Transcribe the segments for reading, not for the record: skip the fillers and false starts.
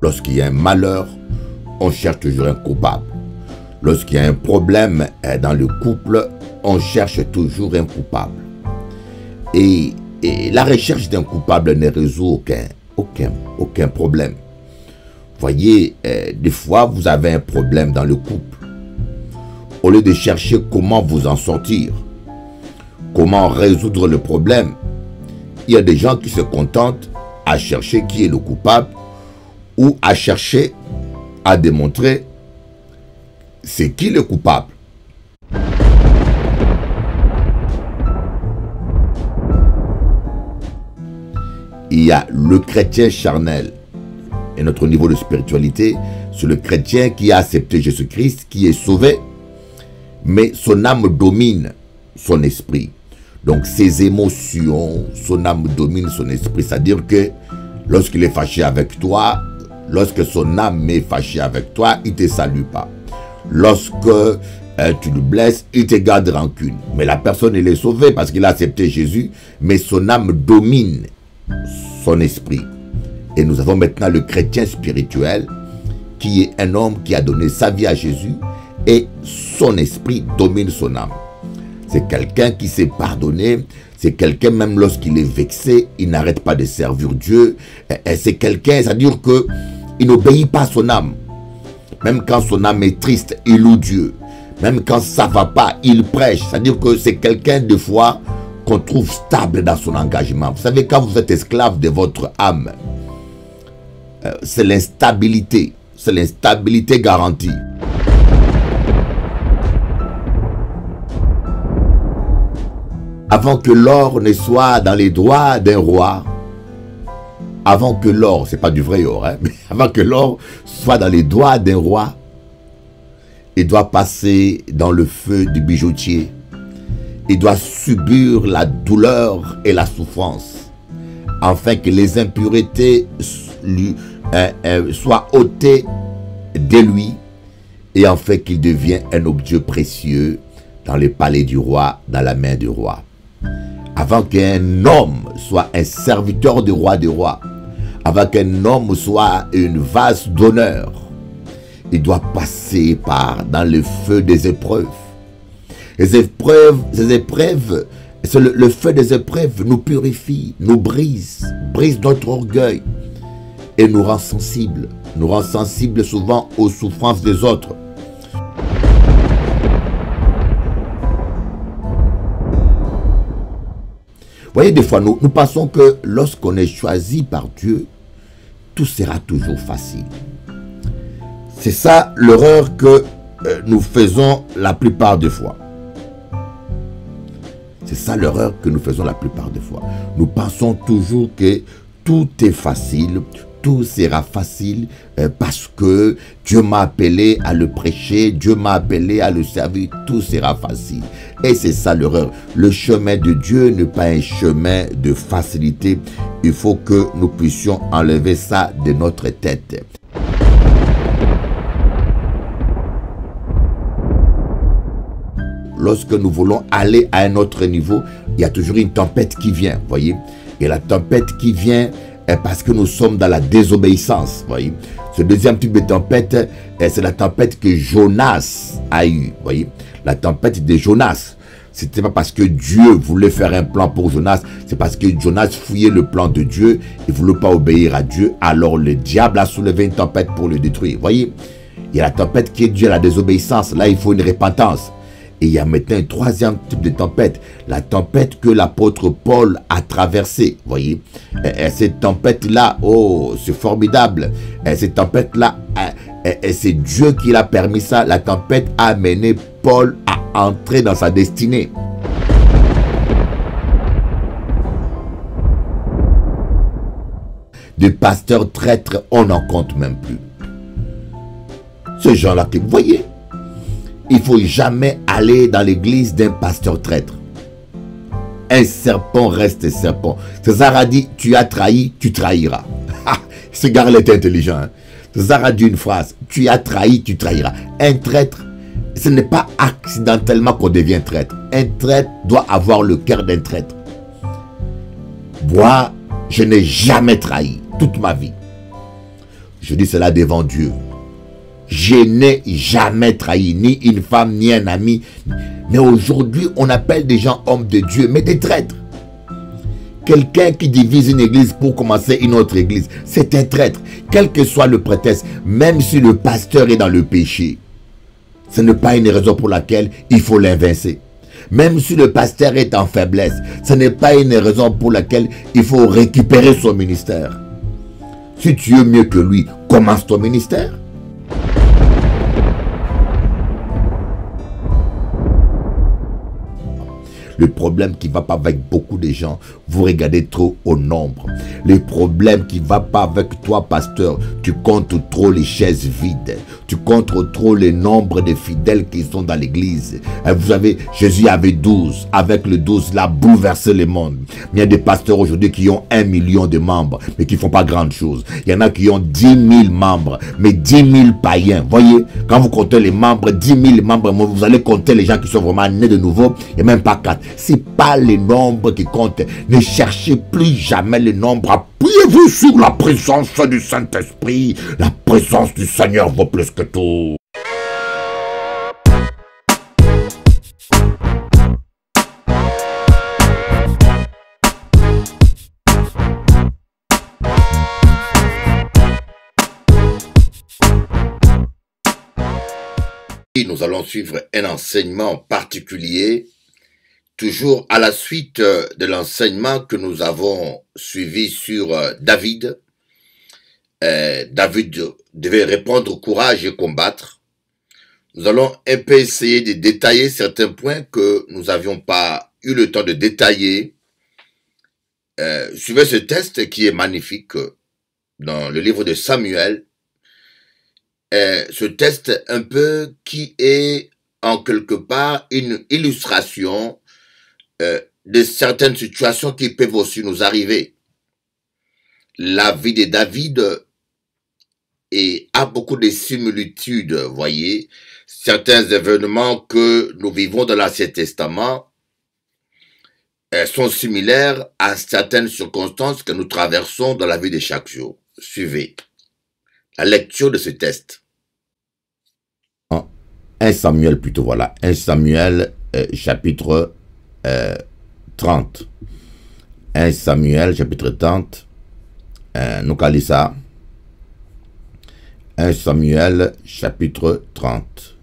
Lorsqu'il y a un malheur, on cherche toujours un coupable. Lorsqu'il y a un problème dans le couple, on cherche toujours un coupable. Et la recherche d'un coupable ne résout aucun problème. Voyez, des fois, vous avez un problème dans le couple. Au lieu de chercher comment vous en sortir, comment résoudre le problème, il y a des gens qui se contentent à chercher qui est le coupable ou à chercher à démontrer c'est qui le coupable. Il y a le chrétien charnel. Et notre niveau de spiritualité, c'est le chrétien qui a accepté Jésus-Christ, qui est sauvé, mais son âme domine son esprit. Donc ses émotions, son âme domine son esprit. C'est-à-dire que lorsqu'il est fâché avec toi, lorsque son âme est fâchée avec toi, il ne te salue pas. Lorsque tu le blesses, il te garde rancune. Mais la personne, elle est sauvée parce qu'il a accepté Jésus, mais son âme domine son esprit. Et nous avons maintenant le chrétien spirituel qui est un homme qui a donné sa vie à Jésus et son esprit domine son âme. C'est quelqu'un qui s'est pardonné, c'est quelqu'un même lorsqu'il est vexé, il n'arrête pas de servir Dieu. C'est quelqu'un, c'est-à-dire qu'il n'obéit pas à son âme. Même quand son âme est triste, il loue Dieu. Même quand ça ne va pas, il prêche. C'est-à-dire que c'est quelqu'un de foi qu'on trouve stable dans son engagement. Vous savez, quand vous êtes esclave de votre âme, c'est l'instabilité garantie. Avant que l'or ne soit dans les doigts d'un roi, avant que l'or, c'est pas du vrai or, hein, mais avant que l'or soit dans les doigts d'un roi, il doit passer dans le feu du bijoutier. Il doit subir la douleur et la souffrance, afin que les impuretés soient ôtées de lui, et afin qu'il devienne un objet précieux dans le palais du roi, dans la main du roi. Avant qu'un homme soit un serviteur du roi des rois, avant qu'un homme soit une vase d'honneur, il doit passer dans le feu des épreuves. Les épreuves, le feu des épreuves nous purifie, nous brise notre orgueil et nous rend sensibles souvent aux souffrances des autres. Vous voyez, des fois, nous pensons que lorsqu'on est choisi par Dieu, tout sera toujours facile. C'est ça l'erreur que nous faisons la plupart des fois. C'est ça l'erreur que nous faisons la plupart des fois. Nous pensons toujours que tout est facile, tout sera facile parce que Dieu m'a appelé à le prêcher, Dieu m'a appelé à le servir, tout sera facile. Et c'est ça l'erreur. Le chemin de Dieu n'est pas un chemin de facilité. Il faut que nous puissions enlever ça de notre tête. Lorsque nous voulons aller à un autre niveau, il y a toujours une tempête qui vient, voyez. Et la tempête qui vient est parce que nous sommes dans la désobéissance, voyez. Ce deuxième type de tempête, c'est la tempête que Jonas a eue, voyez. La tempête de Jonas. C'était pas parce que Dieu voulait faire un plan pour Jonas, c'est parce que Jonas fouillait le plan de Dieu, il ne voulait pas obéir à Dieu, alors le diable a soulevé une tempête pour le détruire, voyez. Il y a la tempête qui est due à la désobéissance, là il faut une repentance. Et il y a maintenant un troisième type de tempête, la tempête que l'apôtre Paul a traversée, voyez. Cette tempête-là, oh, c'est formidable. Cette tempête-là, c'est Dieu qui l'a permis ça. La tempête a amené Paul à entrer dans sa destinée. Des pasteurs traîtres, on n'en compte même plus. Ces gens-là que vous voyez, il ne faut jamais aller dans l'église d'un pasteur traître. Un serpent reste serpent. César a dit, tu as trahi, tu trahiras. Ce gars-là est intelligent. Hein? César a dit une phrase, tu as trahi, tu trahiras. Un traître, ce n'est pas accidentellement qu'on devient traître. Un traître doit avoir le cœur d'un traître. Moi, je n'ai jamais trahi toute ma vie. Je dis cela devant Dieu. Je n'ai jamais trahi ni une femme, ni un ami. Mais aujourd'hui, on appelle des gens hommes de Dieu, mais des traîtres. Quelqu'un qui divise une église pour commencer une autre église, c'est un traître. Quel que soit le prétexte, même si le pasteur est dans le péché, ce n'est pas une raison pour laquelle il faut l'invincer. Même si le pasteur est en faiblesse, ce n'est pas une raison pour laquelle il faut récupérer son ministère. Si tu es mieux que lui, commence ton ministère. Le problème qui ne va pas avec beaucoup de gens, vous regardez trop au nombre. Le problème qui ne va pas avec toi, pasteur, tu comptes trop les chaises vides. Tu comptes trop le nombre de fidèles qui sont dans l'église. Vous savez, Jésus avait 12. Avec le 12, là, bouleversé le monde. Il y a des pasteurs aujourd'hui qui ont 1 million de membres, mais qui ne font pas grande chose. Il y en a qui ont 10 000 membres, mais 10 000 païens. Voyez, quand vous comptez les membres, 10 000 membres, vous allez compter les gens qui sont vraiment nés de nouveau, et même pas 4. C'est pas le nombre qui compte. Ne cherchez plus jamais le nombre. Appuyez-vous sur la présence du Saint-Esprit. La présence du Seigneur vaut plus que tout. Nous allons suivre un enseignement particulier, toujours à la suite de l'enseignement que nous avons suivi sur David. David devait répondre au courage et combattre. Nous allons un peu essayer de détailler certains points que nous n'avions pas eu le temps de détailler. Suivez ce texte qui est magnifique dans le livre de Samuel. Ce texte un peu qui est en quelque part une illustration de certaines situations qui peuvent aussi nous arriver. La vie de David a beaucoup de similitudes, voyez. Certains événements que nous vivons dans l'Ancien Testament sont similaires à certaines circonstances que nous traversons dans la vie de chaque jour. Suivez la lecture de ce texte. 1 Samuel plutôt, voilà. 1 Samuel chapitre 30. 1 Samuel chapitre 30. Nous allons ça. 1 Samuel chapitre 30.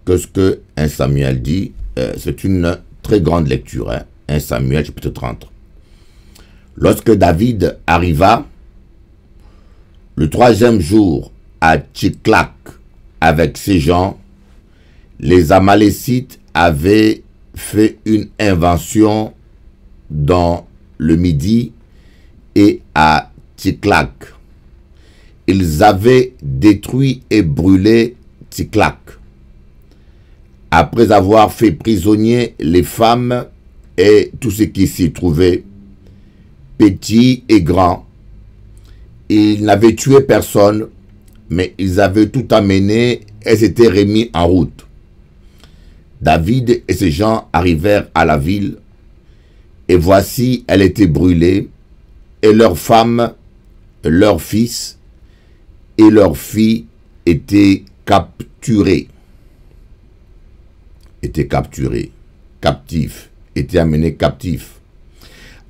Qu'est-ce que 1 Samuel dit? C'est une très grande lecture. 1 Samuel chapitre 30. Lorsque David arriva le 3e jour à Tchiklak avec ses gens, les Amalécites avaient fait une invention dans le Midi et à Tchiklak. Ils avaient détruit et brûlé Tchiklak. Après avoir fait prisonnier les femmes et tout ce qui s'y trouvait, petits et grands, ils n'avaient tué personne, mais ils avaient tout amené et s'étaient remis en route. David et ses gens arrivèrent à la ville, et voici, elle était brûlée, et leurs femmes, leurs fils et leurs filles étaient capturés. Captifs, étaient amenés captifs.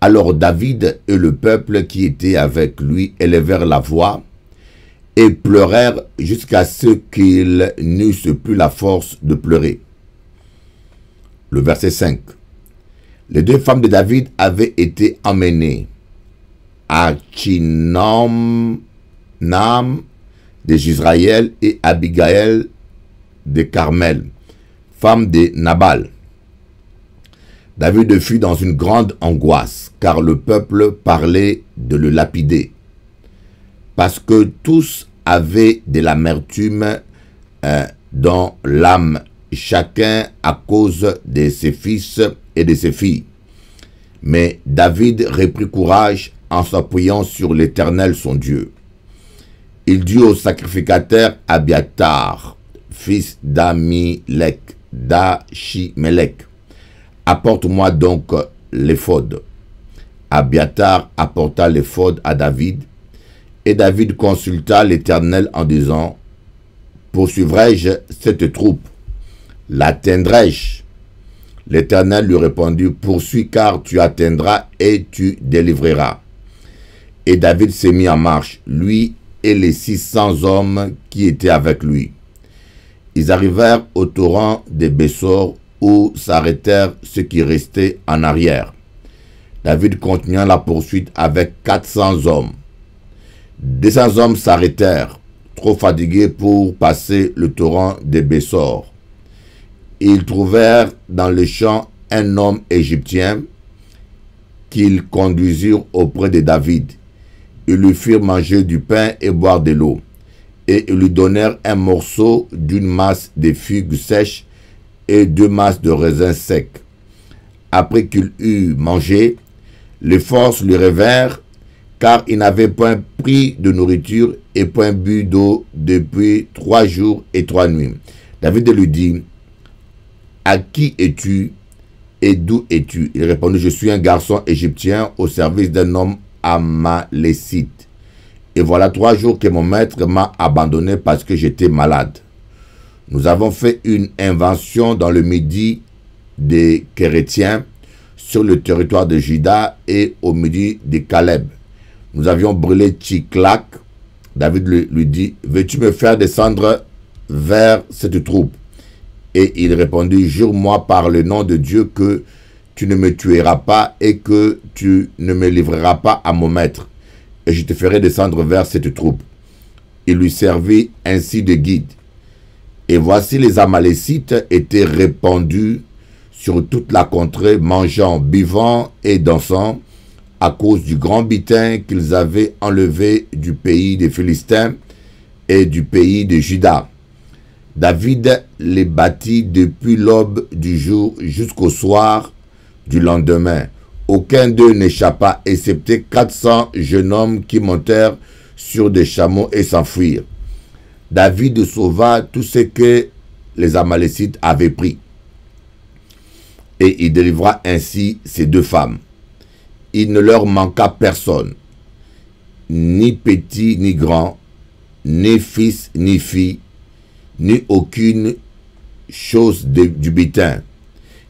Alors David et le peuple qui était avec lui élevèrent la voix et pleurèrent jusqu'à ce qu'ils n'eussent plus la force de pleurer. Le verset 5. Les 2 femmes de David avaient été emmenées à Chinam de Israël et Abigail de Carmel, femme de Nabal. David fut dans une grande angoisse, car le peuple parlait de le lapider, parce que tous avaient de l'amertume dans l'âme, chacun à cause de ses fils et de ses filles. Mais David reprit courage en s'appuyant sur l'Éternel son Dieu. Il dit au sacrificateur Abiatar, fils d'Achimelech, apporte-moi donc l'éphod. Abiatar apporta l'éphod à David, Et David consulta l'Éternel en disant, poursuivrai-je cette troupe? L'atteindrai-je? L'Éternel lui répondit, poursuis car tu atteindras et tu délivreras. Et David s'est mis en marche, lui et les 600 hommes qui étaient avec lui. Ils arrivèrent au torrent des Bessor où s'arrêtèrent ceux qui restaient en arrière. David continua la poursuite avec 400 hommes. 200 hommes s'arrêtèrent, trop fatigués pour passer le torrent des Bessor. Ils trouvèrent dans le champ un homme égyptien qu'ils conduisirent auprès de David. Ils lui firent manger du pain et boire de l'eau. Et ils lui donnèrent un morceau d'une masse de figues sèches et 2 masses de raisins secs. Après qu'il eut mangé, les forces lui revinrent, car il n'avait point pris de nourriture et point bu d'eau depuis 3 jours et 3 nuits. David lui dit, à qui es-tu et d'où es-tu? Il répondit, je suis un garçon égyptien au service d'un homme amalécite. Et voilà 3 jours que mon maître m'a abandonné parce que j'étais malade. Nous avons fait une invention dans le midi des Kérétiens, sur le territoire de Juda et au midi de Caleb. Nous avions brûlé Tchiklak. David lui dit, veux-tu me faire descendre vers cette troupe? Et il répondit, jure-moi par le nom de Dieu que tu ne me tueras pas et que tu ne me livreras pas à mon maître, et je te ferai descendre vers cette troupe. Il lui servit ainsi de guide. Et voici les Amalécites étaient répandus sur toute la contrée, mangeant, buvant et dansant, à cause du grand butin qu'ils avaient enlevé du pays des Philistins et du pays de Juda. David les battit depuis l'aube du jour jusqu'au soir du lendemain. Aucun d'eux n'échappa, excepté 400 jeunes hommes qui montèrent sur des chameaux et s'enfuirent. David sauva tout ce que les Amalécites avaient pris. Et il délivra ainsi ces 2 femmes. Il ne leur manqua personne, ni petit ni grand, ni fils ni fille, ni aucune chose du butin,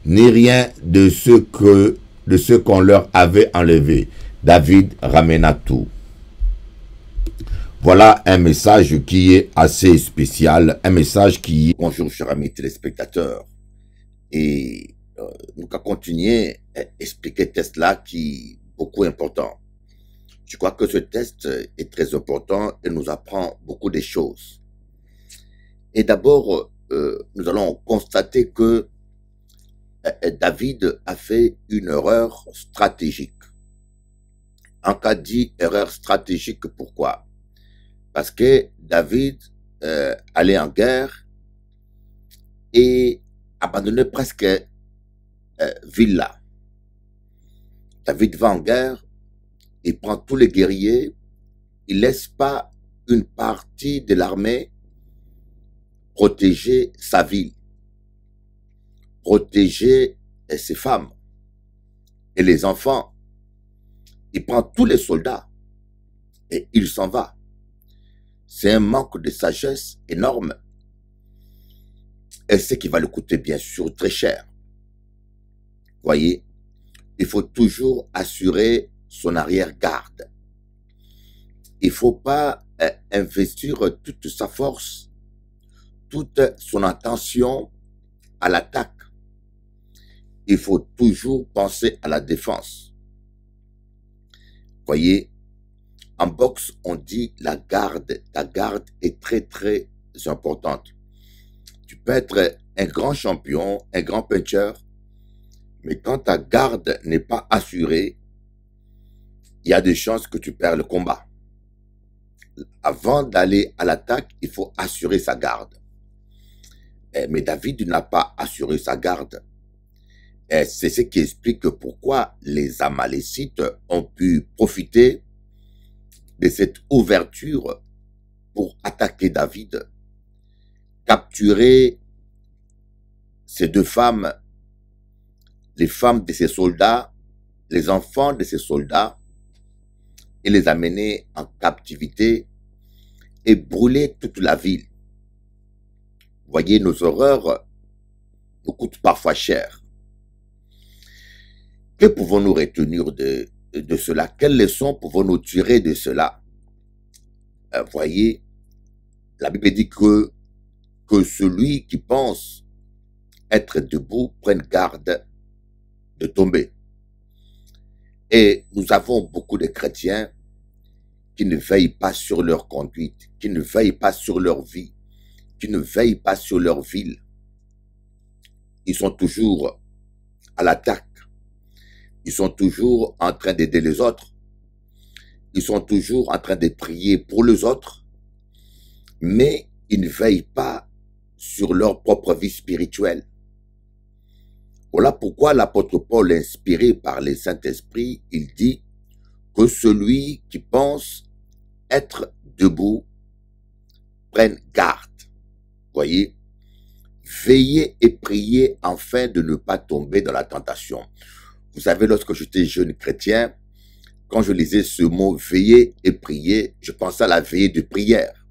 ni rien de ce qu'on leur avait enlevé. David ramena tout. Voilà un message qui est assez spécial, un message qui... Bonjour chers amis téléspectateurs, et nous allons continuer à expliquer ce test-là qui est beaucoup important. Je crois que ce test est très important et nous apprend beaucoup de choses. Et d'abord, nous allons constater que David a fait une erreur stratégique. En cas dit erreur stratégique, pourquoi? Parce que David allait en guerre et abandonnait presque Villa. David va en guerre, il prend tous les guerriers, il laisse pas une partie de l'armée protéger sa ville, protéger ses femmes et les enfants. Il prend tous les soldats et il s'en va. C'est un manque de sagesse énorme et ce qui va le coûter bien sûr très cher. Voyez, il faut toujours assurer son arrière-garde. Il ne faut pas investir toute sa force, toute son attention à l'attaque. Il faut toujours penser à la défense. Voyez, en boxe, on dit la garde. Ta garde est très très importante. Tu peux être un grand champion, un grand puncheur, mais quand ta garde n'est pas assurée, il y a des chances que tu perds le combat. Avant d'aller à l'attaque, il faut assurer sa garde. Mais David n'a pas assuré sa garde. C'est ce qui explique pourquoi les Amalécites ont pu profiter de cette ouverture pour attaquer David, capturer ces 2 femmes, les femmes de ses soldats, les enfants de ses soldats, et les amener en captivité et brûler toute la ville. Voyez, nos horreurs nous coûtent parfois cher. Que pouvons-nous retenir de cela? Quelles leçons pouvons-nous tirer de cela? Voyez, la Bible dit que celui qui pense être debout prenne garde de tomber. Et nous avons beaucoup de chrétiens qui ne veillent pas sur leur conduite, qui ne veillent pas sur leur vie, qui ne veillent pas sur leur ville. Ils sont toujours à l'attaque. Ils sont toujours en train d'aider les autres. Ils sont toujours en train de prier pour les autres. Mais ils ne veillent pas sur leur propre vie spirituelle. Voilà pourquoi l'apôtre Paul, inspiré par le Saint-Esprit, il dit que celui qui pense être debout prenne garde. Voyez, veillez et priez afin de ne pas tomber dans la tentation. Vous savez, lorsque j'étais jeune chrétien, quand je lisais ce mot veiller et prier, je pensais à la veillée de prière.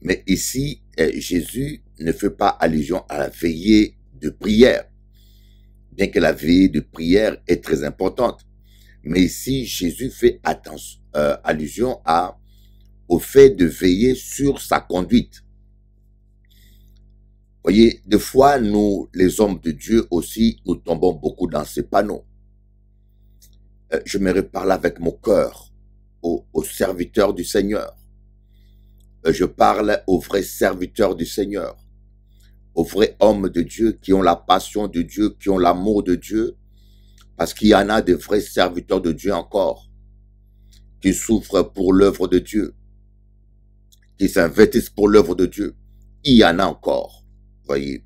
Mais ici, Jésus ne fait pas allusion à la veillée de prière. Bien que la veillée de prière est très importante. Mais ici, Jésus fait allusion au fait de veiller sur sa conduite. Voyez, des fois, nous, les hommes de Dieu aussi, nous tombons beaucoup dans ces panneaux. Je me parle avec mon cœur aux serviteurs du Seigneur. Je parle aux vrais serviteurs du Seigneur, aux vrais hommes de Dieu qui ont la passion de Dieu, qui ont l'amour de Dieu, parce qu'il y en a de vrais serviteurs de Dieu encore, qui souffrent pour l'œuvre de Dieu, qui s'investissent pour l'œuvre de Dieu. Il y en a encore, voyez.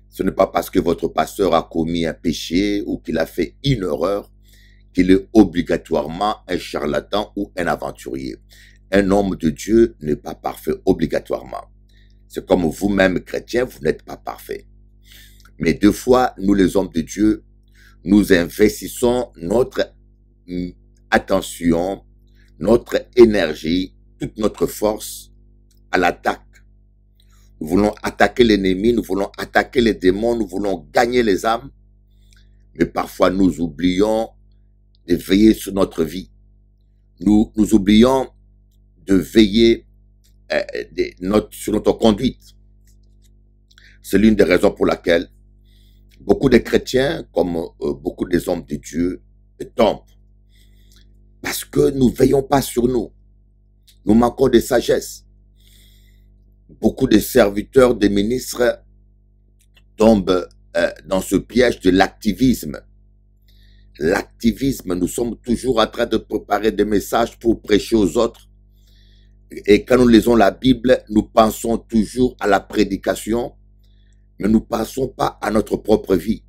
Ce n'est pas parce que votre pasteur a commis un péché ou qu'il a fait une erreur qu'il est obligatoirement un charlatan ou un aventurier. Un homme de Dieu n'est pas parfait obligatoirement. C'est comme vous-même, chrétien, vous n'êtes pas parfait. Mais des fois, nous les hommes de Dieu, nous investissons notre attention, notre énergie, toute notre force à l'attaque. Nous voulons attaquer l'ennemi, nous voulons attaquer les démons, nous voulons gagner les âmes. Mais parfois, nous oublions de veiller sur notre vie. Nous oublions de veiller sur notre conduite. C'est l'une des raisons pour laquelle beaucoup de chrétiens, comme beaucoup des hommes de Dieu, tombent. Parce que nous ne veillons pas sur nous. Nous manquons de sagesse. Beaucoup de serviteurs, des ministres tombent dans ce piège de l'activisme. L'activisme, nous sommes toujours en train de préparer des messages pour prêcher aux autres. Et quand nous lisons la Bible, nous pensons toujours à la prédication, mais nous ne pensons pas à notre propre vie.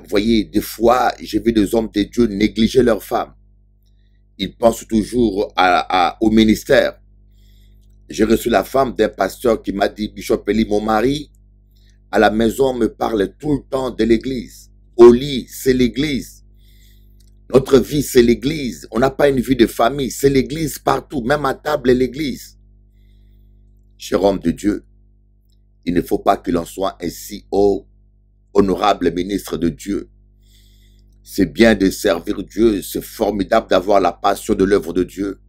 Voyez, des fois, j'ai vu des hommes de Dieu négliger leurs femmes. Ils pensent toujours au ministère. J'ai reçu la femme d'un pasteur qui m'a dit, Bishop Eli, mon mari, à la maison, me parle tout le temps de l'église. Au lit, c'est l'église. Notre vie, c'est l'église. On n'a pas une vie de famille. C'est l'église partout. Même à table, l'église. Cher homme de Dieu, il ne faut pas que l'on soit ainsi haut, honorable ministre de Dieu. C'est bien de servir Dieu. C'est formidable d'avoir la passion de l'œuvre de Dieu.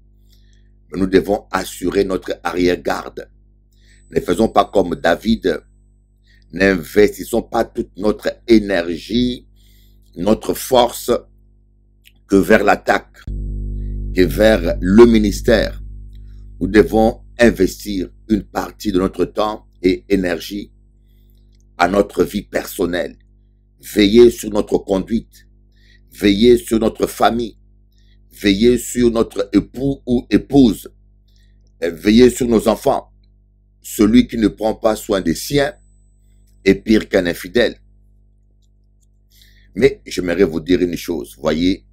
Mais nous devons assurer notre arrière-garde. Ne faisons pas comme David. N'investissons pas toute notre énergie, notre force, que vers l'attaque, que vers le ministère. Nous devons investir une partie de notre temps et énergie à notre vie personnelle. Veiller sur notre conduite, veiller sur notre famille, veiller sur notre époux ou épouse, veiller sur nos enfants. Celui qui ne prend pas soin des siens est pire qu'un infidèle. Mais j'aimerais vous dire une chose, voyez,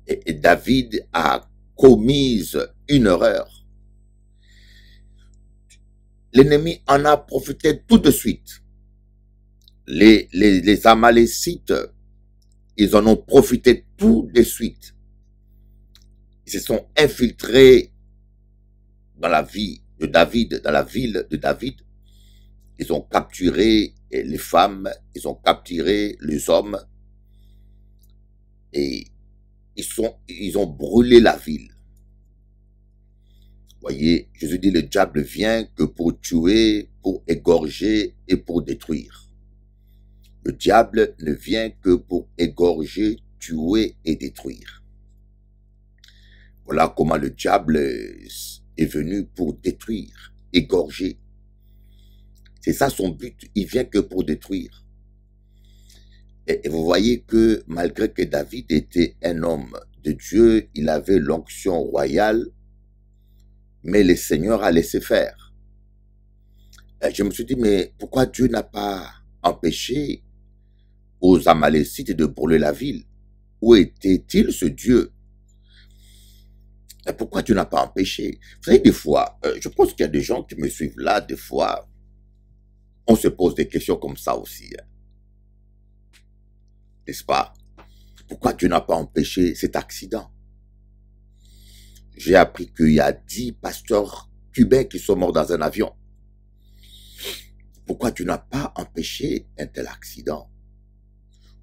et David a commis une erreur. L'ennemi en a profité tout de suite. Les Amalécites, ils en ont profité tout de suite. Ils se sont infiltrés dans la vie de David, dans la ville de David. Ils ont capturé les femmes, ils ont capturé les hommes et ils ont brûlé la ville. Voyez, Jésus dit, le diable vient que pour tuer, pour égorger et pour détruire. Le diable ne vient que pour égorger, tuer et détruire. Voilà comment le diable est venu pour détruire, égorger. C'est ça son but, il vient que pour détruire. Et vous voyez que malgré que David était un homme de Dieu, il avait l'onction royale, mais le Seigneur a laissé faire. Et je me suis dit, mais pourquoi Dieu n'a pas empêché aux Amalécites de brûler la ville? Où était-il ce Dieu? Et pourquoi Dieu n'a pas empêché? Vous savez, des fois, je pense qu'il y a des gens qui me suivent là, des fois, on se pose des questions comme ça aussi. N'est-ce pas? Pourquoi Dieu n'a pas empêché cet accident? J'ai appris qu'il y a 10 pasteurs cubains qui sont morts dans un avion. Pourquoi Dieu n'a pas empêché un tel accident?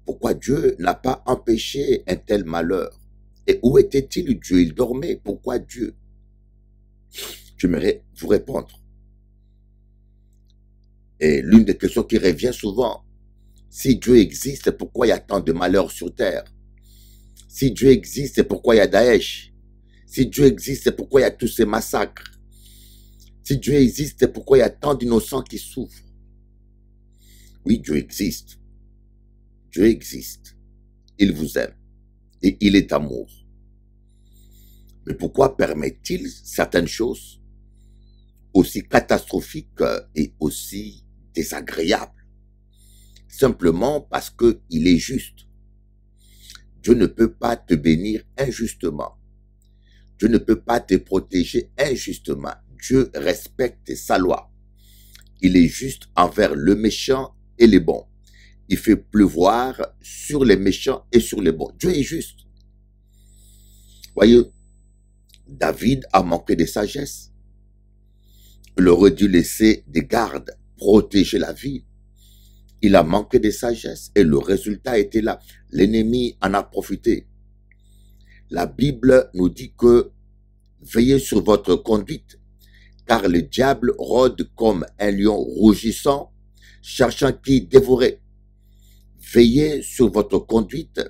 Pourquoi Dieu n'a pas empêché un tel malheur? Et où était-il Dieu? Il dormait. Pourquoi Dieu? J'aimerais vous répondre. Et l'une des questions qui revient souvent, si Dieu existe, pourquoi il y a tant de malheurs sur terre? Si Dieu existe, pourquoi il y a Daesh? Si Dieu existe, pourquoi il y a tous ces massacres? Si Dieu existe, pourquoi il y a tant d'innocents qui souffrent? Oui, Dieu existe. Dieu existe. Il vous aime. Et il est amour. Mais pourquoi permet-il certaines choses aussi catastrophiques et aussi désagréables? Simplement parce qu'il est juste. Dieu ne peut pas te bénir injustement. Dieu ne peut pas te protéger injustement. Dieu respecte sa loi. Il est juste envers le méchant et les bons. Il fait pleuvoir sur les méchants et sur les bons. Dieu est juste. Voyez, David a manqué de sagesse. Il aurait dû laisser des gardes, protéger la ville. Il a manqué de sagesse et le résultat était là. L'ennemi en a profité. La Bible nous dit que veillez sur votre conduite, car le diable rôde comme un lion rougissant, cherchant qui dévorer. Veillez sur votre conduite,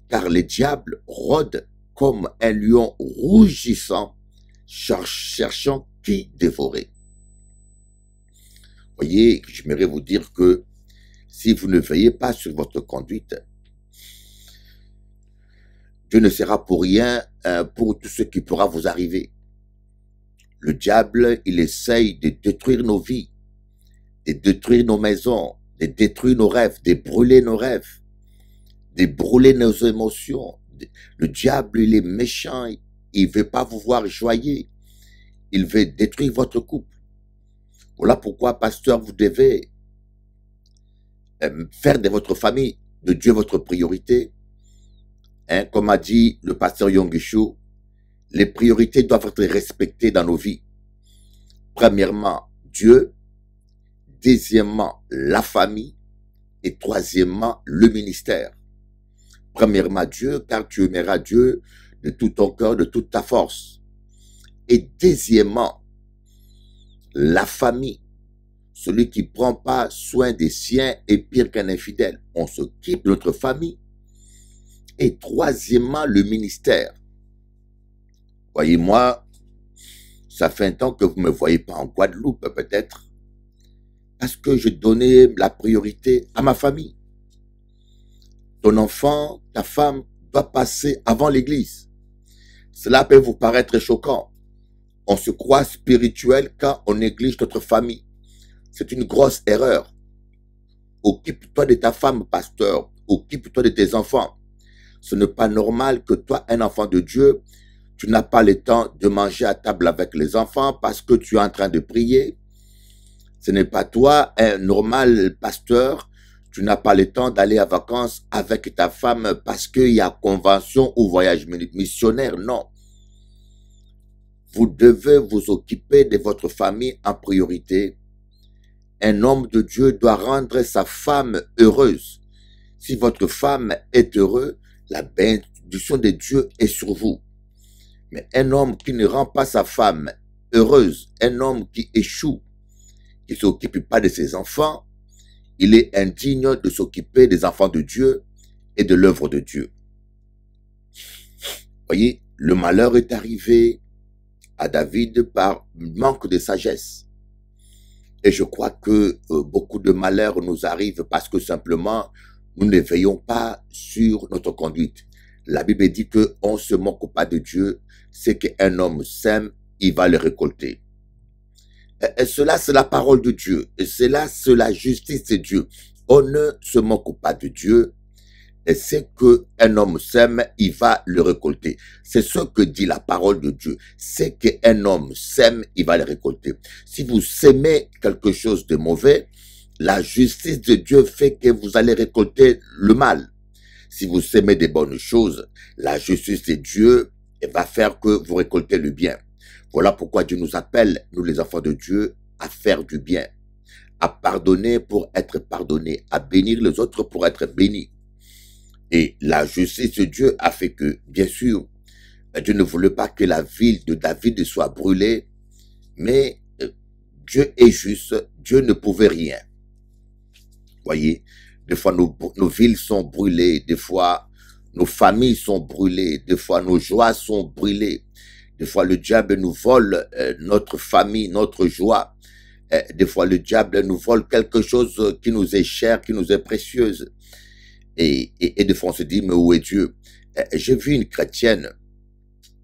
car le diable rôde comme un lion rougissant, cherchant qui dévorer. Voyez, j'aimerais vous dire que si vous ne veillez pas sur votre conduite, Dieu ne sera pour rien pour tout ce qui pourra vous arriver. Le diable, il essaye de détruire nos vies, de détruire nos maisons, de détruire nos rêves, de brûler nos rêves, de brûler nos émotions. Le diable, il est méchant, il ne veut pas vous voir joyeux, il veut détruire votre couple. Voilà pourquoi, pasteur, vous devez faire de votre famille, de Dieu, votre priorité. Comme a dit le pasteur Yonggi, les priorités doivent être respectées dans nos vies. Premièrement, Dieu. Deuxièmement, la famille. Et troisièmement, le ministère. Premièrement, Dieu, car tu aimeras Dieu de tout ton cœur, de toute ta force. Et deuxièmement, la famille. Celui qui ne prend pas soin des siens est pire qu'un infidèle. On s'occupe de notre famille. Et troisièmement, le ministère. Voyez-moi, ça fait un temps que vous ne me voyez pas en Guadeloupe, peut-être, parce que je donnais la priorité à ma famille. Ton enfant, ta femme, doit passer avant l'église. Cela peut vous paraître choquant. On se croit spirituel quand on néglige notre famille. C'est une grosse erreur. Occupe-toi de ta femme, pasteur. Occupe-toi de tes enfants. Ce n'est pas normal que toi, un enfant de Dieu, tu n'as pas le temps de manger à table avec les enfants parce que tu es en train de prier. Ce n'est pas toi, un normal pasteur, tu n'as pas le temps d'aller en vacances avec ta femme parce qu'il y a convention ou voyage missionnaire. Non. Vous devez vous occuper de votre famille en priorité. Un homme de Dieu doit rendre sa femme heureuse. Si votre femme est heureuse, la bénédiction de Dieu est sur vous. Mais un homme qui ne rend pas sa femme heureuse, un homme qui échoue, qui ne s'occupe pas de ses enfants, il est indigne de s'occuper des enfants de Dieu et de l'œuvre de Dieu. Voyez, le malheur est arrivé à David par manque de sagesse. Et je crois que beaucoup de malheurs nous arrivent parce que simplement, nous ne veillons pas sur notre conduite. La Bible dit qu'on ne se moque pas de Dieu. C'est qu'un homme sème, il va le récolter. Et cela, c'est la parole de Dieu. Et cela, c'est la justice de Dieu. On ne se moque pas de Dieu. Et c'est qu'un homme sème, il va le récolter. C'est ce que dit la parole de Dieu. C'est qu'un homme sème, il va le récolter. Si vous sémez quelque chose de mauvais, la justice de Dieu fait que vous allez récolter le mal. Si vous sémez des bonnes choses, la justice de Dieu va faire que vous récoltez le bien. Voilà pourquoi Dieu nous appelle, nous les enfants de Dieu, à faire du bien, à pardonner pour être pardonné, à bénir les autres pour être bénis. Et la justice de Dieu a fait que, bien sûr, Dieu ne voulait pas que la ville de David soit brûlée, mais Dieu est juste, Dieu ne pouvait rien. Voyez, des fois nos villes sont brûlées, des fois nos familles sont brûlées, des fois nos joies sont brûlées, des fois le diable nous vole notre famille, notre joie, des fois le diable nous vole quelque chose qui nous est cher, qui nous est précieuse. Et des fois on se dit, mais où est Dieu? J'ai vu une chrétienne,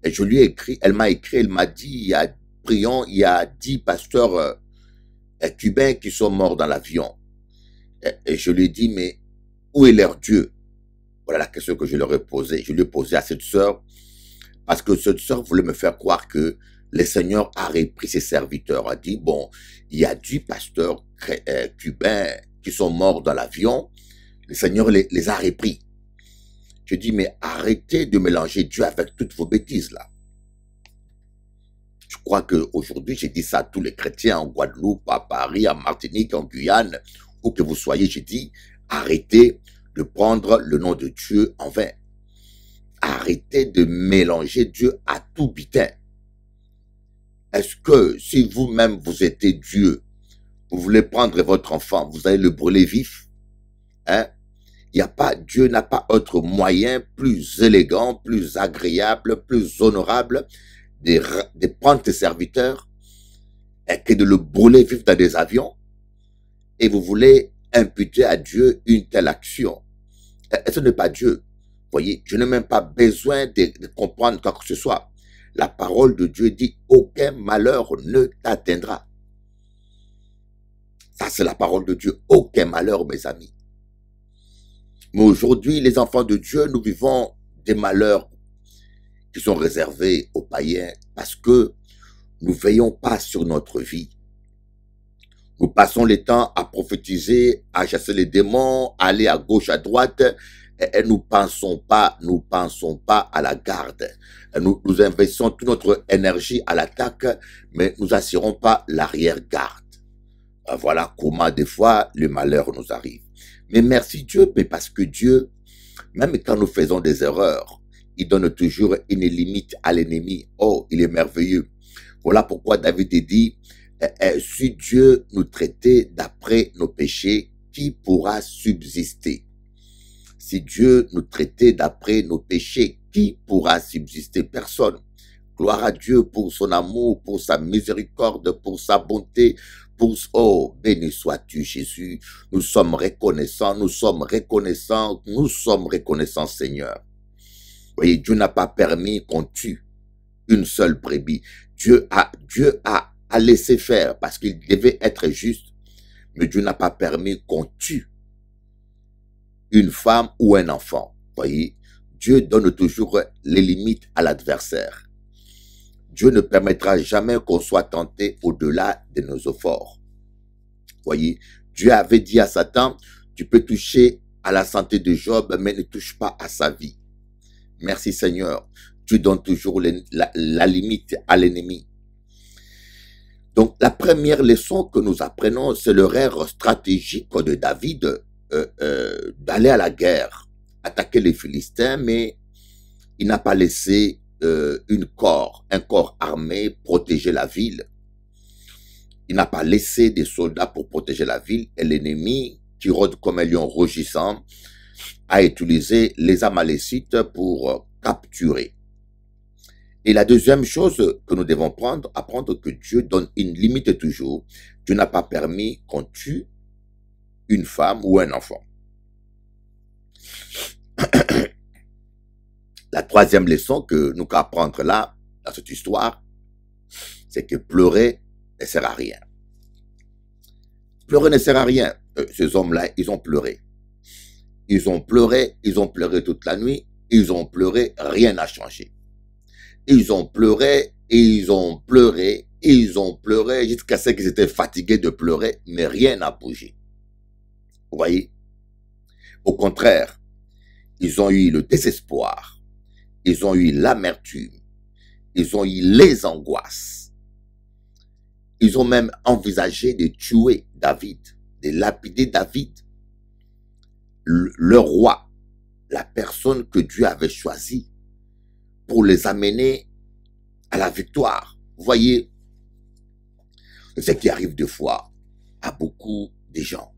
et je lui ai écrit, elle m'a écrit, elle m'a dit, il y a 10 pasteurs cubains qui sont morts dans l'avion. Et je lui ai dit, mais où est leur Dieu? Voilà la question que je leur ai posée. Je lui ai posé à cette sœur, parce que cette sœur voulait me faire croire que le Seigneur a repris ses serviteurs. A dit, bon, il y a 10 pasteurs cubains qui sont morts dans l'avion, le Seigneur les a repris. Je dis, mais arrêtez de mélanger Dieu avec toutes vos bêtises là. Je crois qu'aujourd'hui, j'ai dit ça à tous les chrétiens en Guadeloupe, à Paris, en Martinique, en Guyane, où que vous soyez, j'ai dit, arrêtez de prendre le nom de Dieu en vain. Arrêtez de mélanger Dieu à tout bitin. Est-ce que si vous-même vous êtes Dieu, vous voulez prendre votre enfant, vous allez le brûler vif? Hein? Dieu n'a pas autre moyen plus élégant, plus agréable, plus honorable de prendre tes serviteurs que de le brûler vif dans des avions. Et vous voulez imputer à Dieu une telle action. Et ce n'est pas Dieu. Voyez, je n'ai même pas besoin de comprendre quoi que ce soit. La parole de Dieu dit, aucun malheur ne t'atteindra. Ça, c'est la parole de Dieu. Aucun malheur, mes amis. Mais aujourd'hui, les enfants de Dieu, nous vivons des malheurs qui sont réservés aux païens parce que nous ne veillons pas sur notre vie. Nous passons le temps à prophétiser, à chasser les démons, à aller à gauche, à droite, et nous pensons pas à la garde. Nous investissons toute notre énergie à l'attaque, mais nous n'assurons pas l'arrière-garde. Voilà comment des fois le malheur nous arrive. Mais merci Dieu, parce que Dieu, même quand nous faisons des erreurs, il donne toujours une limite à l'ennemi. Oh, il est merveilleux. Voilà pourquoi David dit, si Dieu nous traitait d'après nos péchés, qui pourra subsister? Si Dieu nous traitait d'après nos péchés, qui pourra subsister? Personne. Gloire à Dieu pour son amour, pour sa miséricorde, pour sa bonté, oh, béni sois-tu Jésus. Nous sommes reconnaissants, Seigneur. Vous voyez, Dieu n'a pas permis qu'on tue une seule brebis. Dieu a laissé faire parce qu'il devait être juste. Mais Dieu n'a pas permis qu'on tue une femme ou un enfant. Vous voyez, Dieu donne toujours les limites à l'adversaire. Dieu ne permettra jamais qu'on soit tenté au-delà de nos efforts. Voyez, Dieu avait dit à Satan, tu peux toucher à la santé de Job, mais ne touche pas à sa vie. Merci Seigneur. Tu donnes toujours la limite à l'ennemi. Donc, la première leçon que nous apprenons, c'est le rêve stratégique de David d'aller à la guerre, attaquer les Philistins, mais il n'a pas laissé un corps armé protéger la ville. Il n'a pas laissé des soldats pour protéger la ville et l'ennemi, qui rôde comme un lion rugissant, a utilisé les Amalécites pour capturer. Et la deuxième chose que nous devons apprendre que Dieu donne une limite toujours. Dieu n'a pas permis qu'on tue une femme ou un enfant. La troisième leçon que nous allons apprendre là, dans cette histoire, c'est que pleurer ne sert à rien. Pleurer ne sert à rien. Ces hommes-là, ils ont pleuré. Ils ont pleuré toute la nuit, ils ont pleuré, rien n'a changé. Ils ont pleuré, jusqu'à ce qu'ils étaient fatigués de pleurer, mais rien n'a bougé. Vous voyez? Au contraire, ils ont eu le désespoir, ils ont eu l'amertume, ils ont eu les angoisses. Ils ont même envisagé de tuer David, de lapider David, le roi, la personne que Dieu avait choisie pour les amener à la victoire. Vous voyez, c'est ce qui arrive des fois à beaucoup de gens.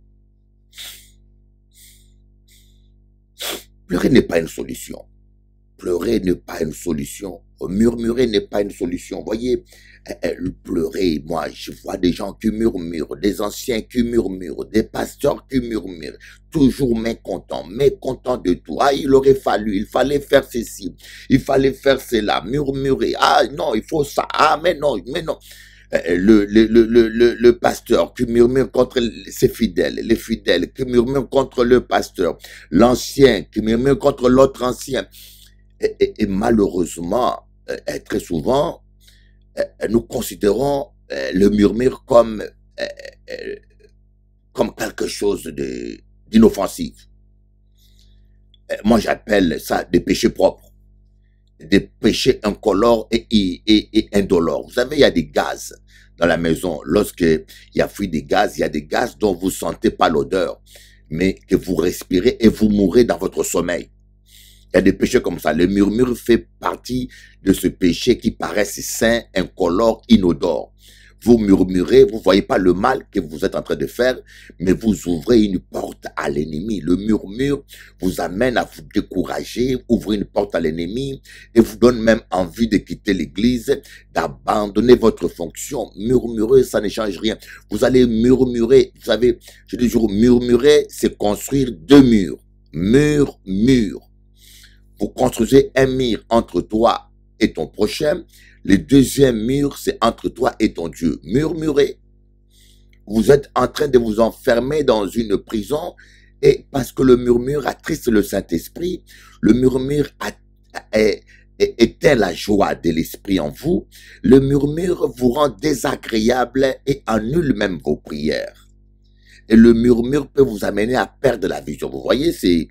Pleurer n'est pas une solution. Pleurer n'est pas une solution. Murmurer n'est pas une solution. Vous voyez, pleurer, moi, je vois des gens qui murmurent, des anciens qui murmurent, des pasteurs qui murmurent, toujours mécontents de tout. Ah, il fallait faire ceci, il fallait faire cela, murmurer. Ah, non, il faut ça. Ah, mais non. Le pasteur qui murmure contre ses fidèles, les fidèles qui murmurent contre le pasteur, l'ancien qui murmure contre l'autre ancien. Et malheureusement, très souvent, nous considérons le murmure comme quelque chose d'inoffensif. Moi, j'appelle ça des péchés propres, des péchés incolores et indolores. Vous savez, il y a des gaz dans la maison. Lorsqu'il y a fui des gaz, il y a des gaz dont vous ne sentez pas l'odeur, mais que vous respirez et vous mourrez dans votre sommeil. Il y a des péchés comme ça. Le murmure fait partie de ce péché qui paraissent sain, incolore, inodore. Vous murmurez, vous voyez pas le mal que vous êtes en train de faire, mais vous ouvrez une porte à l'ennemi. Le murmure vous amène à vous décourager, ouvrir une porte à l'ennemi et vous donne même envie de quitter l'église, d'abandonner votre fonction. Murmurer, ça ne change rien. Vous allez murmurer. Vous savez, je dis toujours, murmurer, c'est construire deux murs. Mur. Vous construisez un mur entre toi et ton prochain. Le deuxième mur, c'est entre toi et ton Dieu. Murmurez. Vous êtes en train de vous enfermer dans une prison et parce que le murmure attriste le Saint-Esprit, le murmure éteint la joie de l'Esprit en vous. Le murmure vous rend désagréable et annule même vos prières. Et le murmure peut vous amener à perdre la vision. Vous voyez, ces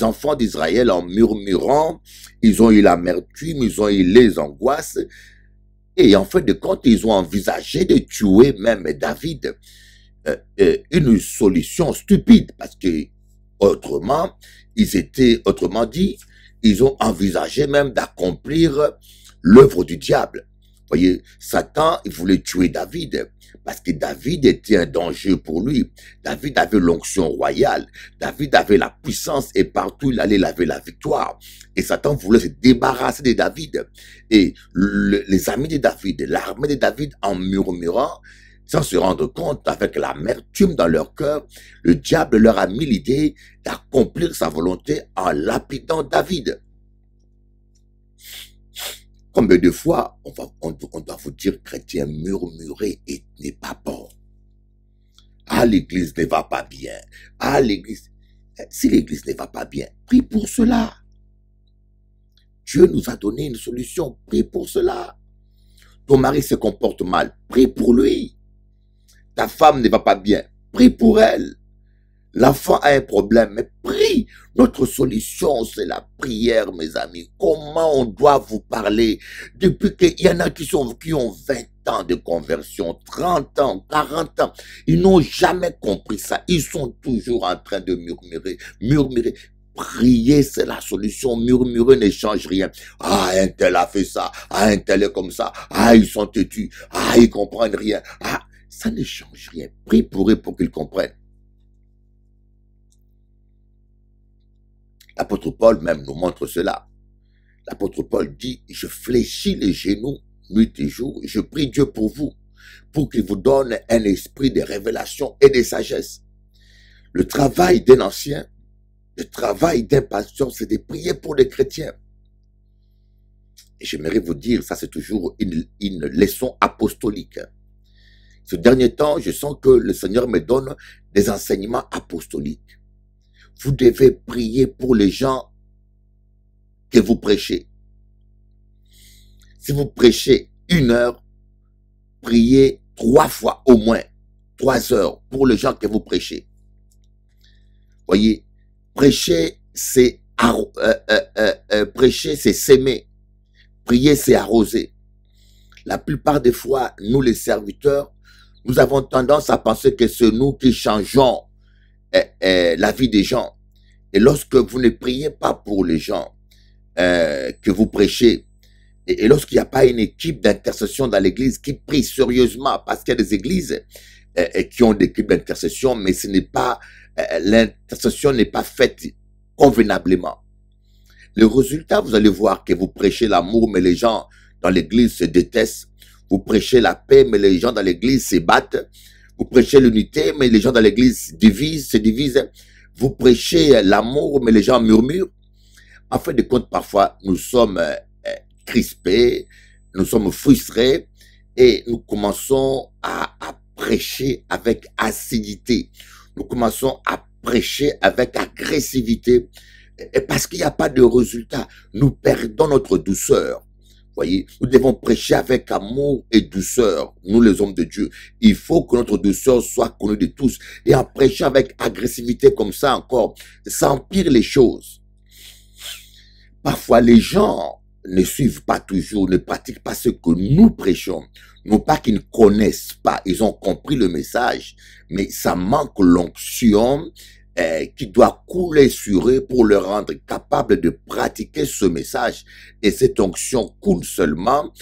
enfants d'Israël, en murmurant, ils ont eu l'amertume, ils ont eu les angoisses. Et en fait de compte, ils ont envisagé de tuer même David. Une solution stupide, parce que autrement dit, ils ont envisagé même d'accomplir l'œuvre du diable. Vous voyez, Satan, il voulait tuer David. Parce que David était un danger pour lui. David avait l'onction royale. David avait la puissance et partout il allait laver la victoire. Et Satan voulait se débarrasser de David. Et les amis de David, l'armée de David, en murmurant, sans se rendre compte, avec l'amertume dans leur cœur, le diable leur a mis l'idée d'accomplir sa volonté en lapidant David. Combien de fois on doit vous dire, chrétien, murmurer et n'est pas bon. Ah, l'église ne va pas bien. Ah, l'église. Si l'église ne va pas bien, prie pour cela. Dieu nous a donné une solution. Prie pour cela. Ton mari se comporte mal. Prie pour lui. Ta femme ne va pas bien. Prie pour elle. L'enfant a un problème, mais prie. Notre solution, c'est la prière, mes amis. Comment on doit vous parler? Depuis qu'il y en a qui ont 20 ans de conversion, 30 ans, 40 ans. Ils n'ont jamais compris ça. Ils sont toujours en train de murmurer. Prier, c'est la solution. Murmurer ne change rien. Ah, un tel a fait ça. Ah, un tel est comme ça. Ah, ils sont têtus. Ah, ils comprennent rien. Ah, ça ne change rien. Prie pour eux pour qu'ils comprennent. L'apôtre Paul même nous montre cela. L'apôtre Paul dit, je fléchis les genoux nuit et jour, je prie Dieu pour vous, pour qu'il vous donne un esprit de révélation et de sagesse. Le travail d'un ancien, le travail d'un pasteur, c'est de prier pour les chrétiens. Et j'aimerais vous dire, ça c'est toujours une leçon apostolique. Ce dernier temps, je sens que le Seigneur me donne des enseignements apostoliques. Vous devez prier pour les gens que vous prêchez. Si vous prêchez 1 heure, priez 3 fois au moins, 3 heures pour les gens que vous prêchez. Voyez, prêcher, c'est s'aimer. Prier, c'est arroser. La plupart des fois, nous les serviteurs, nous avons tendance à penser que c'est nous qui changeons la vie des gens. Et lorsque vous ne priez pas pour les gens que vous prêchez, et lorsqu'il n'y a pas une équipe d'intercession dans l'église qui prie sérieusement, parce qu'il y a des églises qui ont des équipes d'intercession, mais ce n'est pas, l'intercession n'est pas faite convenablement. Le résultat, vous allez voir que vous prêchez l'amour, mais les gens dans l'église se détestent. Vous prêchez la paix, mais les gens dans l'église se battent. Vous prêchez l'unité, mais les gens dans l'église se divisent. Vous prêchez l'amour, mais les gens murmurent. En fin de compte, parfois, nous sommes crispés, nous sommes frustrés et nous commençons à prêcher avec acidité. Nous commençons à prêcher avec agressivité et parce qu'il n'y a pas de résultat. Nous perdons notre douceur. Voyez, nous devons prêcher avec amour et douceur, nous les hommes de Dieu. Il faut que notre douceur soit connue de tous. Et en prêchant avec agressivité comme ça encore, ça empire les choses. Parfois, les gens ne suivent pas toujours, ne pratiquent pas ce que nous prêchons. Non pas qu'ils ne connaissent pas, ils ont compris le message, mais ça manque l'onction qui doit couler sur eux pour les rendre capables de pratiquer ce message. Et cette onction coule seulement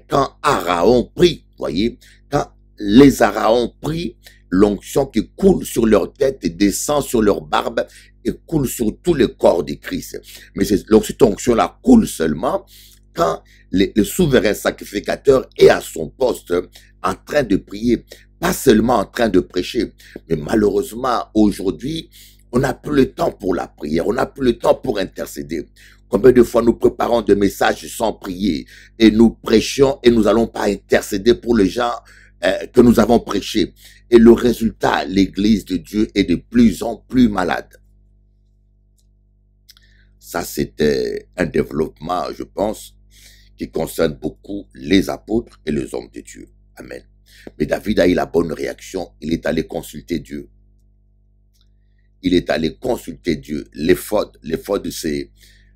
quand Aaron prie, voyez, quand les Aaron prient, l'onction qui coule sur leur tête descend sur leur barbe et coule sur tout le corps de Christ. Mais cette onction-là coule seulement quand le souverain sacrificateur est à son poste en train de prier, pas seulement en train de prêcher. Mais malheureusement, aujourd'hui, on n'a plus le temps pour la prière, on n'a plus le temps pour intercéder. Combien de fois nous préparons des messages sans prier et nous prêchons et nous n'allons pas intercéder pour les gens que nous avons prêchés. Et le résultat, l'Église de Dieu est de plus en plus malade. Ça, c'était un développement, je pense, qui concerne beaucoup les apôtres et les hommes de Dieu. Amen. Mais David a eu la bonne réaction. Il est allé consulter Dieu. Il est allé consulter Dieu. L'éphod, c'est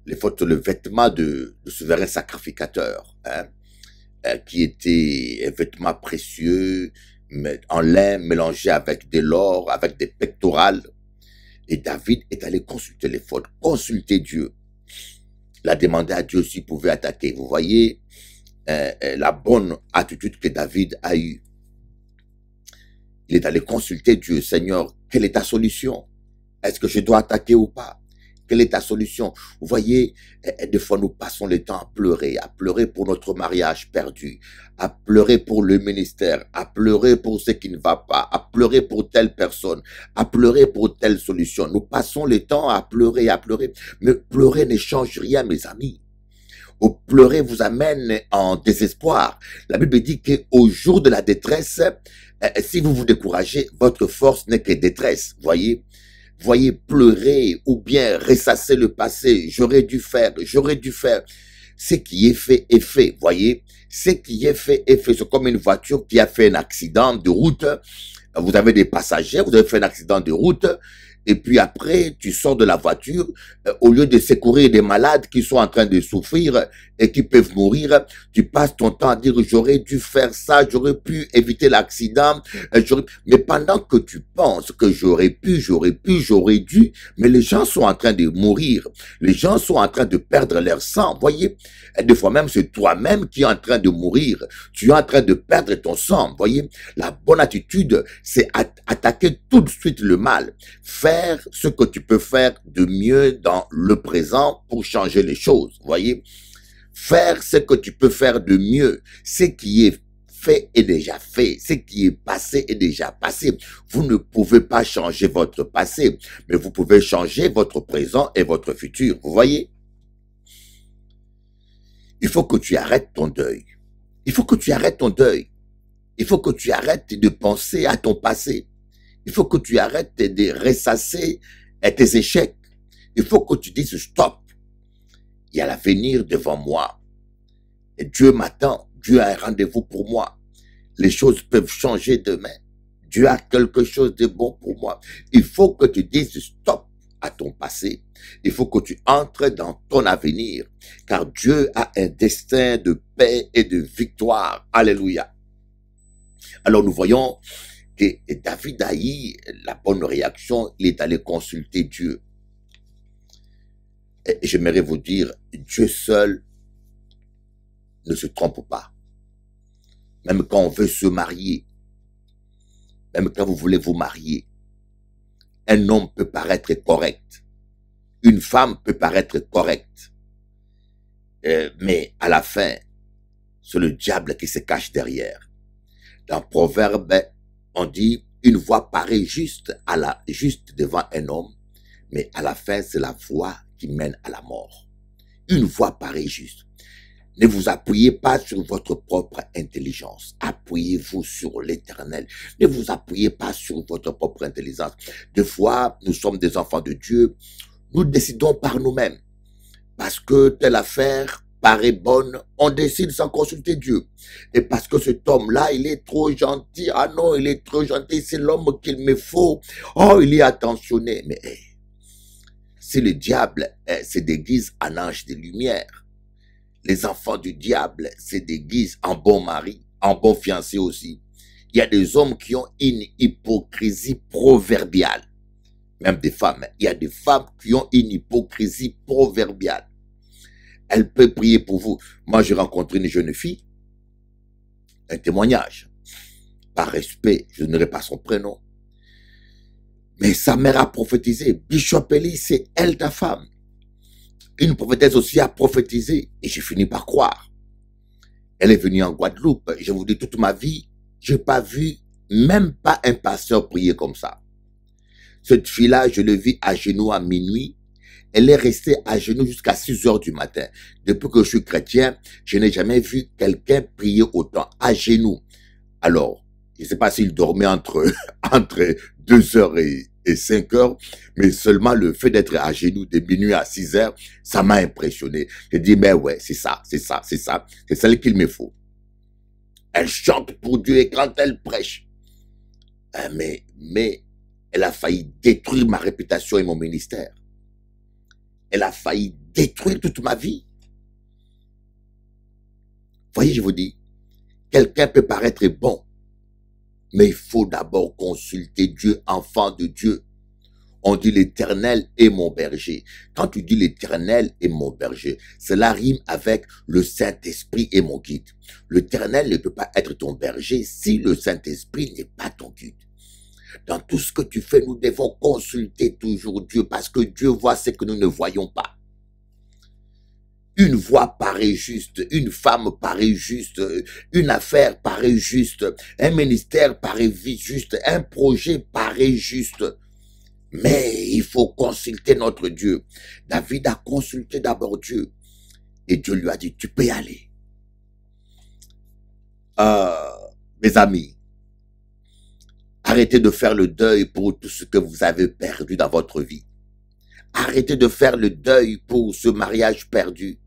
le vêtement de souverain sacrificateur, hein, qui était un vêtement précieux, en lin mélangé avec de l'or, avec des pectorales. Et David est allé consulter l'éphod, consulter Dieu. Il a demandé à Dieu s'il pouvait attaquer. Vous voyez la bonne attitude que David a eue. Il est allé consulter Dieu. Seigneur, quelle est ta solution? Est-ce que je dois attaquer ou pas? Quelle est ta solution? Vous voyez, des fois nous passons le temps à pleurer pour notre mariage perdu, à pleurer pour le ministère, à pleurer pour ce qui ne va pas, à pleurer pour telle personne, à pleurer pour telle solution. Nous passons le temps à pleurer, mais pleurer ne change rien, mes amis. Au pleurer vous amène en désespoir. La Bible dit qu'au jour de la détresse, si vous vous découragez, votre force n'est que détresse, voyez. Voyez pleurer ou bien ressasser le passé. J'aurais dû faire. Ce qui est fait, voyez. Ce qui est fait est fait. C'est comme une voiture qui a fait un accident de route. Vous avez des passagers, vous avez fait un accident de route Et puis après, tu sors de la voiture, au lieu de secourir des malades qui sont en train de souffrir et qui peuvent mourir, tu passes ton temps à dire j'aurais dû faire ça, j'aurais pu éviter l'accident. Mais pendant que tu penses que j'aurais pu, j'aurais dû, mais les gens sont en train de mourir. Les gens sont en train de perdre leur sang, voyez. Et des fois même, c'est toi-même qui es en train de mourir. Tu es en train de perdre ton sang, voyez. La bonne attitude, c'est attaquer tout de suite le mal. Faire ce que tu peux faire de mieux dans le présent pour changer les choses, voyez. Faire ce que tu peux faire de mieux. Ce qui est fait est déjà fait. Ce qui est passé est déjà passé. Vous ne pouvez pas changer votre passé, mais vous pouvez changer votre présent et votre futur, vous voyez. Il faut que tu arrêtes ton deuil. Il faut que tu arrêtes ton deuil. Il faut que tu arrêtes de penser à ton passé. Il faut que tu arrêtes de ressasser tes échecs. Il faut que tu dises stop. Il y a l'avenir devant moi. Et Dieu m'attend. Dieu a un rendez-vous pour moi. Les choses peuvent changer demain. Dieu a quelque chose de bon pour moi. Il faut que tu dises stop à ton passé. Il faut que tu entres dans ton avenir. Car Dieu a un destin de paix et de victoire. Alléluia. Alors nous voyons que David a eu la bonne réaction. Il est allé consulter Dieu. Et j'aimerais vous dire, Dieu seul ne se trompe pas. Même quand on veut se marier, même quand vous voulez vous marier, un homme peut paraître correct. Une femme peut paraître correcte. Mais à la fin, c'est le diable qui se cache derrière. Dans Proverbe, on dit, une voix paraît juste devant un homme, mais à la fin, c'est la voie qui mène à la mort. Une voix paraît juste. Ne vous appuyez pas sur votre propre intelligence. Appuyez-vous sur l'Éternel. Ne vous appuyez pas sur votre propre intelligence. Des fois, nous sommes des enfants de Dieu. Nous décidons par nous-mêmes. Parce que telle affaire paraît bonne, on décide sans consulter Dieu. Et parce que cet homme-là, il est trop gentil. Ah non, il est trop gentil. C'est l'homme qu'il me faut. Oh, il est attentionné. Mais si le diable se déguise en ange de lumière, les enfants du diable se déguisent en bon mari, en bon fiancé aussi. Il y a des hommes qui ont une hypocrisie proverbiale. Même des femmes. Il y a des femmes qui ont une hypocrisie proverbiale. Elle peut prier pour vous. Moi, j'ai rencontré une jeune fille. Un témoignage. Par respect, je n'aurai pas son prénom. Mais sa mère a prophétisé. Bishop Eli, c'est elle ta femme. Une prophétesse aussi a prophétisé. Et j'ai fini par croire. Elle est venue en Guadeloupe. Je vous dis, toute ma vie, j'ai pas vu même pas un pasteur prier comme ça. Cette fille-là, je l'ai vue à genoux à minuit. Elle est restée à genoux jusqu'à 6 heures du matin. Depuis que je suis chrétien, je n'ai jamais vu quelqu'un prier autant, à genoux. Alors, je ne sais pas s'il dormait entre 2 heures et 5 heures, mais seulement le fait d'être à genoux de minuit à 6 heures, ça m'a impressionné. J'ai dit, mais ouais, c'est ça. C'est celle qu'il me faut. Elle chante pour Dieu et quand elle prêche, mais elle a failli détruire ma réputation et mon ministère. Elle a failli détruire toute ma vie. Voyez, je vous dis, quelqu'un peut paraître bon, mais il faut d'abord consulter Dieu, enfant de Dieu. On dit l'Éternel est mon berger. Quand tu dis l'Éternel est mon berger, cela rime avec le Saint-Esprit est mon guide. L'Éternel ne peut pas être ton berger si le Saint-Esprit n'est pas ton guide. Dans tout ce que tu fais, nous devons consulter toujours Dieu parce que Dieu voit ce que nous ne voyons pas. Une voix paraît juste, une femme paraît juste, une affaire paraît juste, un ministère paraît juste, un projet paraît juste. Mais il faut consulter notre Dieu. David a consulté d'abord Dieu et Dieu lui a dit, tu peux y aller. Mes amis, arrêtez de faire le deuil pour tout ce que vous avez perdu dans votre vie. Arrêtez de faire le deuil pour ce mariage perdu.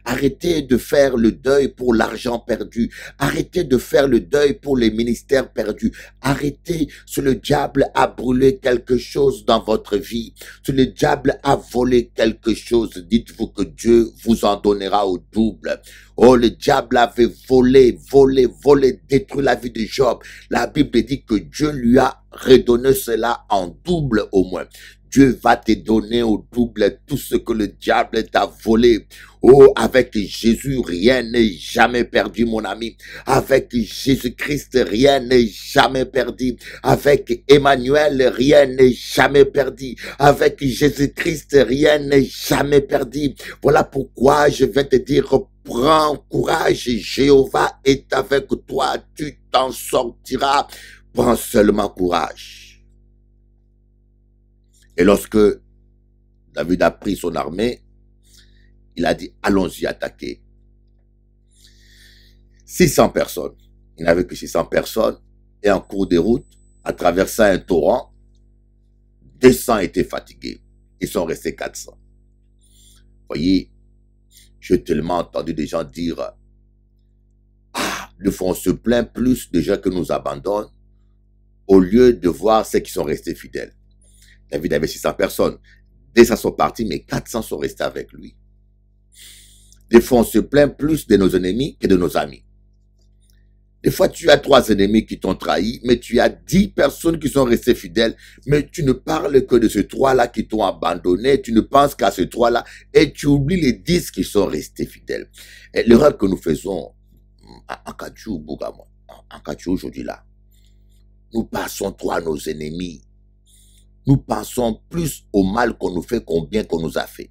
Arrêtez de faire le deuil pour l'argent perdu. Arrêtez de faire le deuil pour les ministères perdus. Arrêtez, si le diable a brûlé quelque chose dans votre vie, si le diable a volé quelque chose, dites-vous que Dieu vous en donnera au double. Oh, le diable avait volé, détruit la vie de Job. La Bible dit que Dieu lui a redonné cela en double au moins. Dieu va te donner au double tout ce que le diable t'a volé. Oh, avec Jésus, rien n'est jamais perdu, mon ami. Avec Jésus-Christ, rien n'est jamais perdu. Avec Emmanuel, rien n'est jamais perdu. Avec Jésus-Christ, rien n'est jamais perdu. Voilà pourquoi je vais te dire, prends courage, Jéhovah est avec toi, tu t'en sortiras. Prends seulement courage. Et lorsque David a pris son armée, il a dit, allons-y attaquer. 600 personnes. Il n'avait que 600 personnes. Et en cours de route, à traversant un torrent, 200 étaient fatigués. Ils sont restés 400. Voyez, j'ai tellement entendu des gens dire, ah, des fois on se plaint plus de gens que nous abandonnent, au lieu de voir ceux qui sont restés fidèles. David avait 600 personnes. 200 sont partis, mais 400 sont restés avec lui. Des fois, on se plaint plus de nos ennemis que de nos amis. Des fois, tu as 3 ennemis qui t'ont trahi, mais tu as 10 personnes qui sont restées fidèles, mais tu ne parles que de ces 3-là qui t'ont abandonné, tu ne penses qu'à ces 3-là, et tu oublies les 10 qui sont restés fidèles. L'erreur que nous faisons, en Kachou, en Kachou aujourd'hui là, nous passons trop à nos ennemis. Nous pensons plus au mal qu'on nous fait qu'au bien qu'on nous a fait.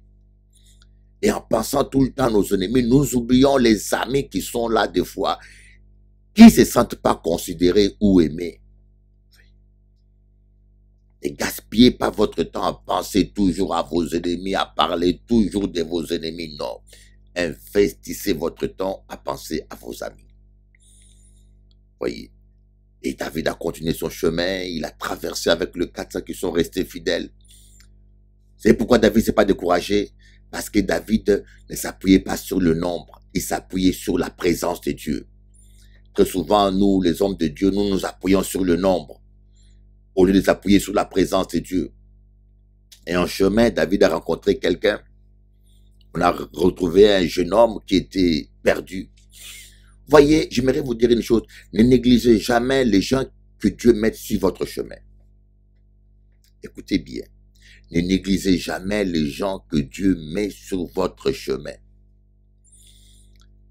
Et en pensant tout le temps à nos ennemis, nous oublions les amis qui sont là des fois, qui ne se sentent pas considérés ou aimés. Ne gaspillez pas votre temps à penser toujours à vos ennemis, à parler toujours de vos ennemis. Non. Investissez votre temps à penser à vos amis. Voyez. Et David a continué son chemin, il a traversé avec les 400 qui sont restés fidèles. C'est pourquoi David ne s'est pas découragé, parce que David ne s'appuyait pas sur le nombre, il s'appuyait sur la présence de Dieu. Très souvent, nous, les hommes de Dieu, nous nous appuyons sur le nombre, au lieu de s'appuyer sur la présence de Dieu. Et en chemin, David a rencontré quelqu'un. On a retrouvé un jeune homme qui était perdu. Voyez, j'aimerais vous dire une chose, ne négligez jamais les gens que Dieu met sur votre chemin. Écoutez bien, ne négligez jamais les gens que Dieu met sur votre chemin.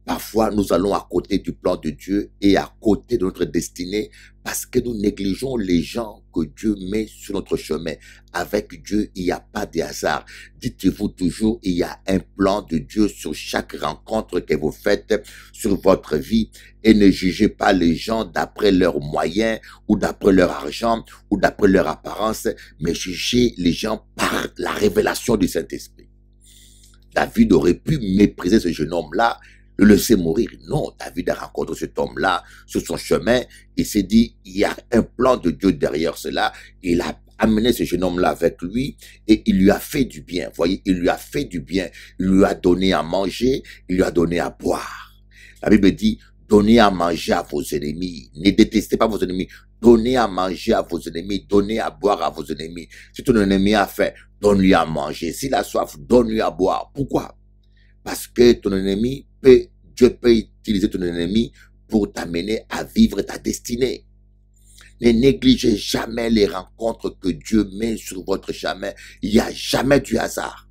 Parfois, nous allons à côté du plan de Dieu et à côté de notre destinée parce que nous négligeons les gens que Dieu met sur notre chemin. Avec Dieu, il n'y a pas de hasard. Dites-vous toujours, il y a un plan de Dieu sur chaque rencontre que vous faites sur votre vie et ne jugez pas les gens d'après leurs moyens ou d'après leur argent ou d'après leur apparence, mais jugez les gens par la révélation du Saint-Esprit. David aurait pu mépriser ce jeune homme-là, le laisser mourir. Non, David a rencontré cet homme-là sur son chemin. Il s'est dit, il y a un plan de Dieu derrière cela. Il a amené ce jeune homme-là avec lui et il lui a fait du bien. Voyez, il lui a fait du bien. Il lui a donné à manger, il lui a donné à boire. La Bible dit, donnez à manger à vos ennemis. Ne détestez pas vos ennemis. Donnez à manger à vos ennemis. Donnez à boire à vos ennemis. Si ton ennemi a faim, donne-lui à manger. S'il a soif, donne-lui à boire. Pourquoi? Parce que ton ennemi Dieu peut utiliser ton ennemi pour t'amener à vivre ta destinée. Ne négligez jamais les rencontres que Dieu met sur votre chemin. Il n'y a jamais du hasard.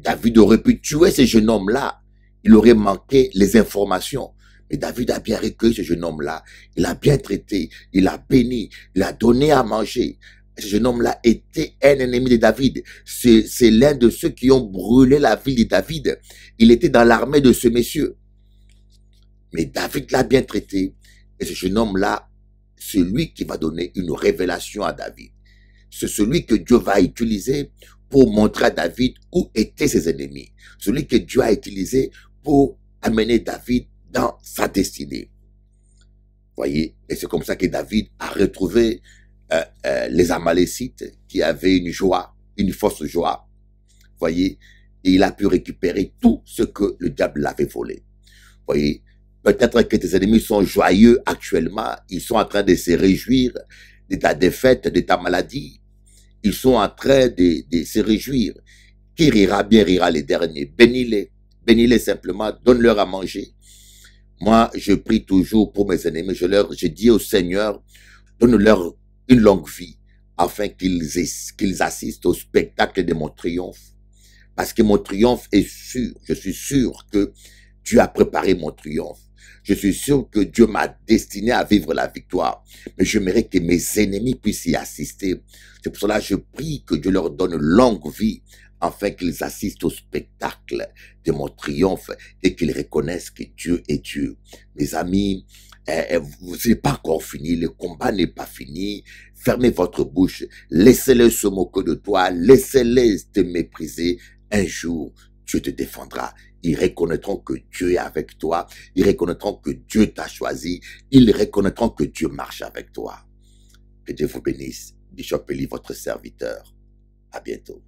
David aurait pu tuer ce jeune homme-là. Il aurait manqué les informations. Mais David a bien recueilli ce jeune homme-là. Il a bien traité. Il a béni. Il a donné à manger. Ce jeune homme-là était un ennemi de David. C'est l'un de ceux qui ont brûlé la ville de David. Il était dans l'armée de ce monsieur. Mais David l'a bien traité. Et ce jeune homme-là, c'est lui qui va donner une révélation à David. C'est celui que Dieu va utiliser pour montrer à David où étaient ses ennemis. Celui que Dieu a utilisé pour amener David dans sa destinée. Voyez, et c'est comme ça que David a retrouvé les Amalécites qui avaient une joie, une fausse joie. Voyez, et il a pu récupérer tout ce que le diable l'avait volé. Vous voyez, peut-être que tes ennemis sont joyeux actuellement, ils sont en train de se réjouir de ta défaite, de ta maladie. Ils sont en train de se réjouir. Qui rira bien rira les derniers. Bénis-les. Bénis-les simplement. Donne-leur à manger. Moi, je prie toujours pour mes ennemis. Je dis au Seigneur, donne-leur une longue vie afin qu'ils assistent au spectacle de mon triomphe. Parce que mon triomphe est sûr. Je suis sûr que Dieu a préparé mon triomphe. Je suis sûr que Dieu m'a destiné à vivre la victoire. Mais j'aimerais que mes ennemis puissent y assister. C'est pour cela que je prie que Dieu leur donne longue vie afin qu'ils assistent au spectacle de mon triomphe et qu'ils reconnaissent que Dieu est Dieu. Mes amis, vous n'êtes pas encore fini, le combat n'est pas fini. Fermez votre bouche, laissez-les se moquer de toi, laissez-les te mépriser. Un jour, Dieu te défendra. Ils reconnaîtront que Dieu est avec toi. Ils reconnaîtront que Dieu t'a choisi. Ils reconnaîtront que Dieu marche avec toi. Que Dieu vous bénisse. Bishop Eli, votre serviteur. À bientôt.